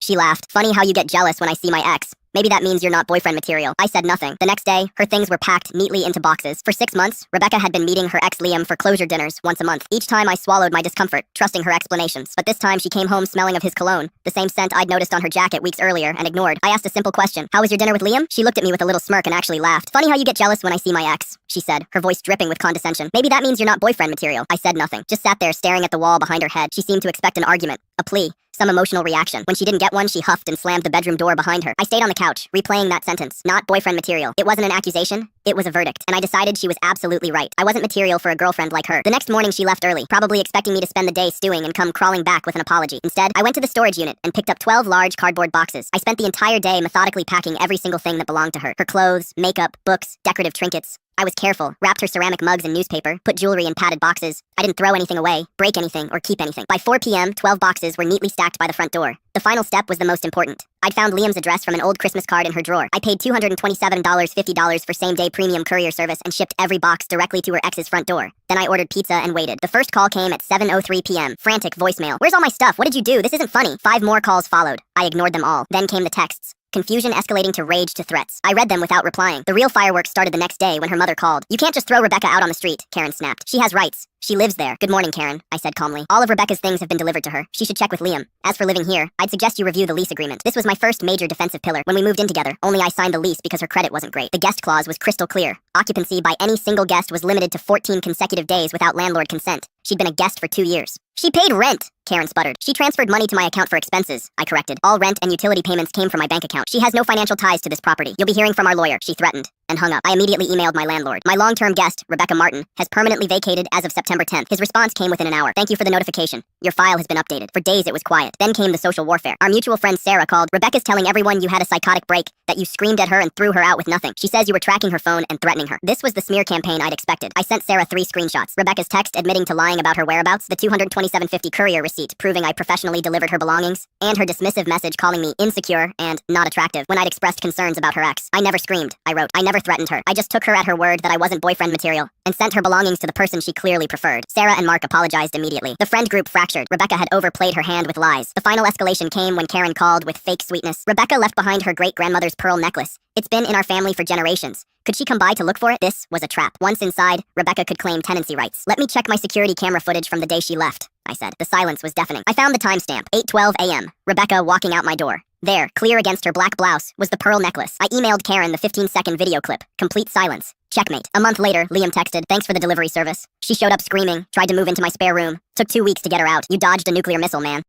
She laughed. Funny how you get jealous when I see my ex. Maybe that means you're not boyfriend material. I said nothing. The next day, her things were packed neatly into boxes. For 6 months, Rebecca had been meeting her ex Liam for closure dinners once a month. Each time I swallowed my discomfort, trusting her explanations. But this time she came home smelling of his cologne, the same scent I'd noticed on her jacket weeks earlier and ignored. I asked a simple question. How was your dinner with Liam? She looked at me with a little smirk and actually laughed. Funny how you get jealous when I see my ex, she said, her voice dripping with condescension. Maybe that means you're not boyfriend material. I said nothing, just sat there staring at the wall behind her head. She seemed to expect an argument, a plea, some emotional reaction. When she didn't get one, she huffed and slammed the bedroom door behind her. I stayed on the couch, replaying that sentence. Not boyfriend material. It wasn't an accusation, it was a verdict. And I decided she was absolutely right. I wasn't material for a girlfriend like her. The next morning she left early, probably expecting me to spend the day stewing and come crawling back with an apology. Instead, I went to the storage unit and picked up 12 large cardboard boxes. I spent the entire day methodically packing every single thing that belonged to her. Her clothes, makeup, books, decorative trinkets. I was careful, wrapped her ceramic mugs in newspaper, put jewelry in padded boxes. I didn't throw anything away, break anything, or keep anything. By 4 p.m., 12 boxes were neatly stacked by the front door. The final step was the most important. I'd found Liam's address from an old Christmas card in her drawer. I paid $227.50 for same-day premium courier service and shipped every box directly to her ex's front door. Then I ordered pizza and waited. The first call came at 7:03 p.m. Frantic voicemail. Where's all my stuff? What did you do? This isn't funny. 5 more calls followed. I ignored them all. Then came the texts. Confusion escalating to rage to threats. I read them without replying. The real fireworks started the next day when her mother called. You can't just throw Rebecca out on the street, Karen snapped. She has rights. She lives there. Good morning, Karen, I said calmly. All of Rebecca's things have been delivered to her. She should check with Liam. As for living here, I'd suggest you review the lease agreement. This was my first major defensive pillar. When we moved in together, only I signed the lease because her credit wasn't great. The guest clause was crystal clear. Occupancy by any single guest was limited to 14 consecutive days without landlord consent. She'd been a guest for 2 years. She paid rent, Karen sputtered. She transferred money to my account for expenses, I corrected. All rent and utility payments came from my bank account. She has no financial ties to this property. You'll be hearing from our lawyer, she threatened, and hung up. I immediately emailed my landlord. My long-term guest, Rebecca Martin, has permanently vacated as of September 10th. His response came within an hour. Thank you for the notification. Your file has been updated. For days it was quiet. Then came the social warfare. Our mutual friend Sarah called. Rebecca's telling everyone you had a psychotic break, that you screamed at her and threw her out with nothing. She says you were tracking her phone and threatening her. This was the smear campaign I'd expected. I sent Sarah 3 screenshots. Rebecca's text admitting to lying about her whereabouts, the $227.50 courier receipt proving I professionally delivered her belongings, and her dismissive message calling me insecure and not attractive when I'd expressed concerns about her ex. I never screamed, I wrote. I never threatened her. I just took her at her word that I wasn't boyfriend material and sent her belongings to the person she clearly preferred. Sarah and Mark apologized immediately. The friend group fractured. Rebecca had overplayed her hand with lies. The final escalation came when Karen called with fake sweetness. Rebecca left behind her great-grandmother's pearl necklace. It's been in our family for generations. Could she come by to look for it? This was a trap. Once inside, Rebecca could claim tenancy rights. Let me check my security camera footage from the day she left, I said. The silence was deafening. I found the timestamp, 8:12 a.m. Rebecca walking out my door. There, clear against her black blouse, was the pearl necklace. I emailed Karen the 15-second video clip. Complete silence. Checkmate. A month later, Liam texted, thanks for the delivery service. She showed up screaming, tried to move into my spare room. Took 2 weeks to get her out. You dodged a nuclear missile, man.